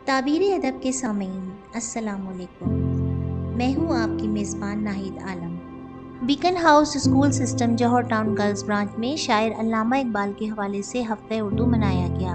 ताबीर अदब के सामीन अस्सलाम वालेकुम। मैं हूँ आपकी मेज़बान नाहिद आलम। बीकन हाउस स्कूल सिस्टम जौहर टाउन गर्ल्स ब्रांच में शायर अल्लामा इकबाल के हवाले से हफ्ते उर्दू मनाया गया।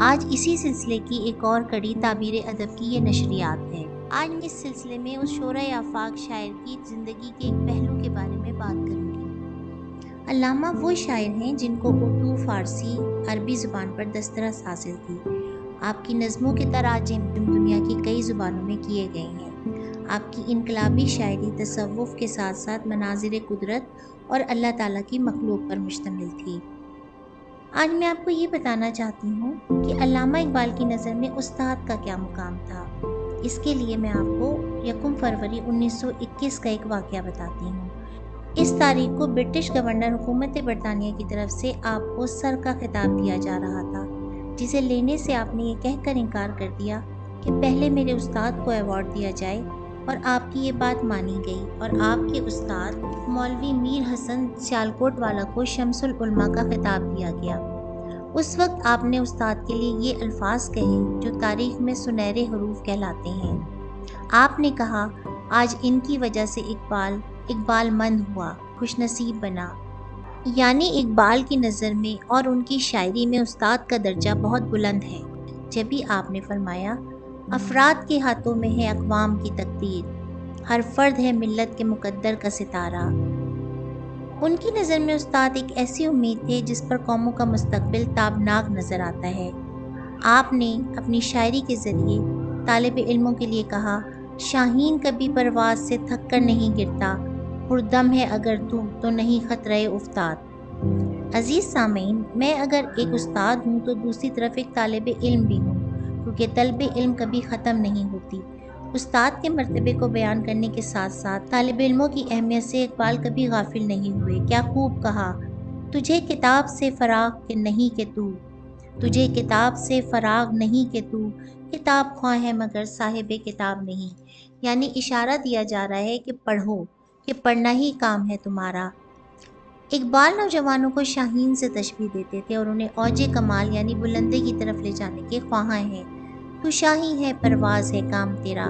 आज इसी सिलसिले की एक और कड़ी ताबीर अदब की ये नशरियात है। आज मैं इस सिलसिले में उस शोरा आफाक शायर की ज़िंदगी के एक पहलू के बारे में बात करूँगी। अल्लामा वो शायर हैं जिनको उर्दू, फ़ारसी, अरबी ज़ुबान पर दस्तरस हासिल थी। आपकी नज़मों के तराजिम दुनिया की कई ज़ुबानों में किए गए हैं। आपकी इनकलाबी शायरी तसव्वुफ़ के साथ साथ मनाज़िर कुदरत और अल्लाह ताला की मखलूक पर मुश्तमिल थी। आज मैं आपको ये बताना चाहती हूँ कि अल्लामा इकबाल की नज़र में उस्ताद का क्या मुकाम था। इसके लिए मैं आपको 1 फरवरी 1921 का एक वाक़या बताती हूँ। इस तारीख को ब्रिटिश गवर्नर हुकूमत बरतानिया की तरफ से आपको सर का खिताब दिया जा रहा था, जिसे लेने से आपने ये कहकर इनकार कर दिया कि पहले मेरे उस्ताद को अवार्ड दिया जाए, और आपकी ये बात मानी गई और आपके उस्ताद मौलवी मीर हसन सियालकोट वाला को शमसुल उलमा का खिताब दिया गया। उस वक्त आपने उस्ताद के लिए ये अल्फाज कहे जो तारीख में सुनहरे हरूफ कहलाते हैं। आपने कहा, आज इनकी वजह से इकबाल मंद हुआ, खुशनसीब बना। यानी इकबाल की नज़र में और उनकी शायरी में उस्ताद का दर्जा बहुत बुलंद है। जब भी आपने फरमाया, अफराद के हाथों में है अक़वाम की तकदीर, हर फर्द है मिल्लत के मुकद्दर का सितारा। उनकी नज़र में उस्ताद एक ऐसी उम्मीद थे जिस पर कौमों का मुस्तकबिल ताबनाक नज़र आता है। आपने अपनी शायरी के ज़रिए तालिब इल्मों के लिए कहा, शाहीन कभी परवाज़ से थक कर नहीं गिरता, खुर्दम है अगर तू तो नहीं खतरे उफ्ताद। अजीज़ सामीन, मैं अगर एक उस्ताद हूँ तो दूसरी तरफ एक तालिब इल्म भी हूँ, क्योंकि तलब इल्म कभी ख़त्म नहीं होती। उस्ताद के मर्तबे को बयान करने के साथ साथ तालिब इल्मों की अहमियत से इकबाल कभी गाफिल नहीं हुए। क्या खूब कहा, तुझे किताब से फ़राग के नहीं के तू, तुझे किताब से फ़राग नहीं के तू, किताब ख्वाह है मगर साहिब किताब नहीं। यानी इशारा दिया जा रहा है कि पढ़ो, कि पढ़ना ही काम है तुम्हारा। इकबाल नौजवानों को शाहीन से तशबीह देते थे और उन्हें औजे कमाल यानी बुलंदी की तरफ ले जाने के ख्वाहां हैं। तू शाही है, परवाज है काम तेरा,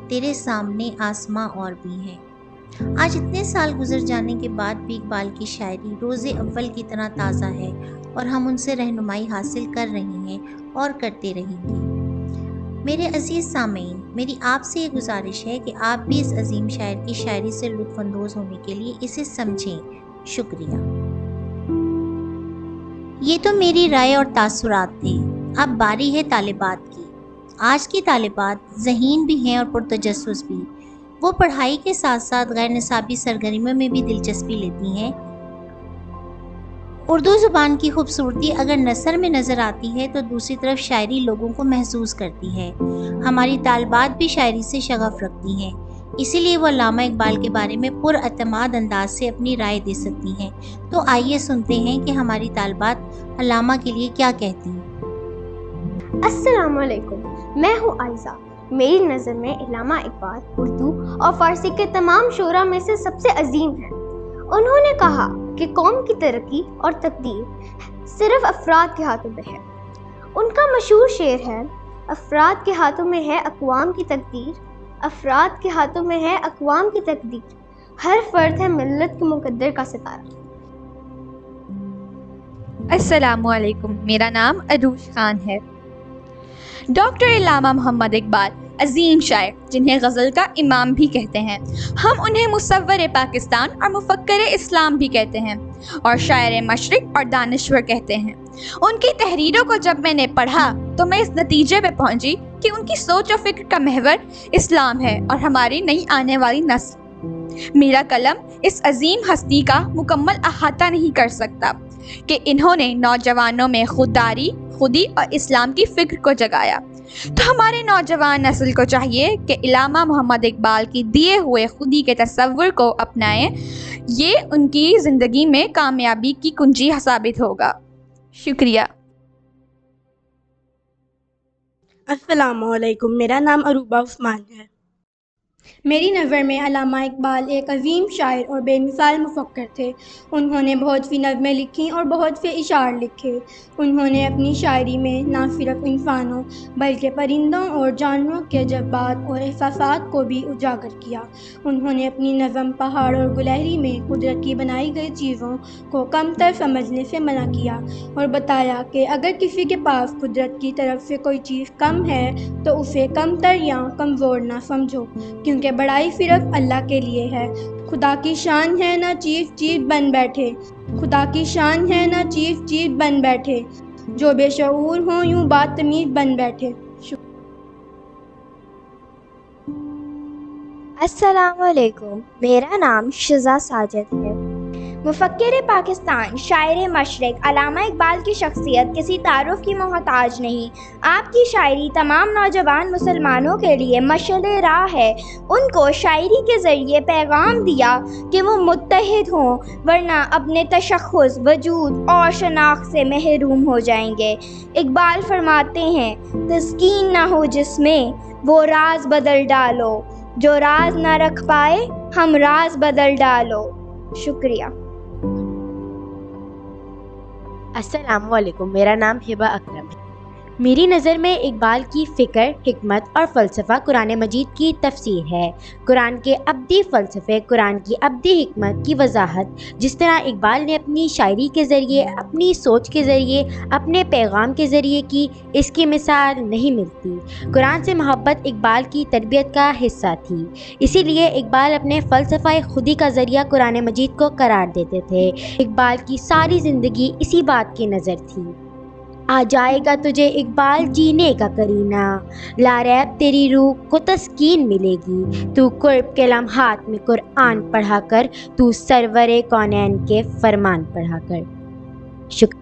तेरे सामने आसमां और भी हैं। आज इतने साल गुजर जाने के बाद भी इकबाल की शायरी रोज़े अव्वल की तरह ताज़ा है और हम उनसे रहनुमाई हासिल कर रहे हैं और करते रहेंगे। मेरे अजीज़ सामीन, मेरी आपसे ये गुजारिश है कि आप भी इस अजीम शायर की शायरी से लुत्फ़अंदोज़ होने के लिए इसे समझें। शुक्रिया। ये तो मेरी राय और तासुरात थे। अब बारी है तालिबात की। आज की तालिबात ज़हीन भी हैं और पुरतजस्सुस भी। वो पढ़ाई के साथ साथ गैर निसाबी सरगर्मियों में भी दिलचस्पी लेती हैं। उर्दू ज़ुबान की खूबसूरती अगर नसर में नज़र आती है तो दूसरी तरफ शायरी लोगों को महसूस करती है। हमारी तालिबात भी शायरी से शगफ रखती हैं, इसीलिए वो अल्लामा इकबाल के बारे में पुरअतमाद अंदाज से अपनी राय दे सकती हैं। तो आइए सुनते हैं कि हमारी तालिबात अल्लामा के लिए क्या कहती हैं। अस्सलाम वालेकुम, मैं हूँ आयशा। मेरी नज़र में अल्लामा इकबाल उर्दू और फ़ारसी के तमाम शोरा में से सबसे अजीम हैं। उन्होंने कहा कि कौम की तरक्की और तकदीर सिर्फ अफराद के हाथों में है। उनका मशहूर शेर है, अफराद के हाथों में है अक़वाम की तकदीर, अफराद के हाथों में है अक़वाम की तकदीर, हर फर्द है मिल्लत के मुकद्दर का सितारा। अस्सलामुअलैकुम, मेरा नाम अरूश खान है। डॉक्टर अल्लामा मोहम्मद इकबाल अजीम शायर, जिन्हें गज़ल का इमाम भी कहते हैं। हम उन्हें मुसव्वर पाकिस्तान और मुफक्कर इस्लाम भी कहते हैं और शायर मशरिक़ और दानिश्वर कहते हैं। उनकी तहरीरों को जब मैंने पढ़ा तो मैं इस नतीजे पे पहुंची कि उनकी सोच और फिक्र का महवर इस्लाम है और हमारी नई आने वाली नस्ल। मेरा कलम इस अजीम हस्ती का मुकम्मल अहाता नहीं कर सकता कि इन्होंने नौजवानों में खुदी और इस्लाम की फिक्र को जगाया। तो हमारे नौजवान नस्ल को चाहिए कि अल्लामा मोहम्मद इकबाल की दिए हुए खुदी के तसव्वुर को अपनाएं। ये उनकी ज़िंदगी में कामयाबी की कुंजी साबित होगा। शुक्रिया। अस्सलामुअलैकुम, मेरा नाम अरूबा उस्मान है। میری نظر میں علامہ اقبال ایک عظیم شاعر اور بے مثال مفکر تھے۔ انہوں نے بہت سی نظمیں لکھیں اور بہت سے اشعار لکھے۔ انہوں نے اپنی شاعری میں نہ صرف انسانوں بلکہ پرندوں اور جانوروں کے جذبات اور احساسات کو بھی اجاگر کیا۔ انہوں نے اپنی نظم پہاڑ اور گلہری میں قدرت کی بنائی گئی چیزوں کو کم تر سمجھنے سے منع کیا اور بتایا کہ اگر کسی کے پاس قدرت کی طرف سے کوئی چیز کم ہے تو اسے کم تر یا کمزور نہ سمجھو، کیونکہ بڑائی صرف اللہ کے لیے ہے۔ خدا کی شان ہے نہ چیز چیز بن بیٹھے، خدا کی شان ہے نہ چیز چیز بن بیٹھے، جو بے شعور ہوں یوں بات تمیز بن بیٹھے۔ السلام علیکم، میرا نام شزا ساجد ہے۔ مفکر پاکستان، شاعر مشرق علامہ اقبال کی شخصیت کسی تعارف کی محتاج نہیں۔ آپ کی شاعری تمام نوجوان مسلمانوں کے لیے مشعل راہ ہے۔ ان کو شاعری کے ذریعے پیغام دیا کہ وہ متحد ہوں، ورنہ اپنے تشخص، وجود اور شناخت سے محروم ہو جائیں گے۔ اقبال فرماتے ہیں، تسکین نہ ہو جس میں وہ راز بدل ڈالو، جو راز نہ رکھ پائے ہم راز بدل ڈالو۔ شکریہ۔ السلام علیکم، میرا نام ہبہ اکرم ہے۔ میری نظر میں اقبال کی فکر، حکمت اور فلسفہ قرآن مجید کی تفسیر ہے۔ قرآن کے ابدی فلسفے، قرآن کی ابدی حکمت کی وضاحت جس طرح اقبال نے اپنی شاعری کے ذریعے، اپنی سوچ کے ذریعے، اپنے پیغام کے ذریعے کی، اس کی مثال نہیں ملتی۔ قرآن سے محبت اقبال کی تربیت کا حصہ تھی، اسی لیے اقبال اپنے فلسفہ خودی کا ذریعہ قرآن مجید کو قرار دیتے تھے۔ اقبال کی ساری زندگی اسی بات کی نظر تھی۔ آ جائے گا تجھے اقبال جینے کا کرینہ، لاریب تیری روح کو تسکین ملے گی، تو قرب کے لمحات میں قرآن پڑھا کر، تو سرور کونین کے فرمان پڑھا کر۔ شکریہ۔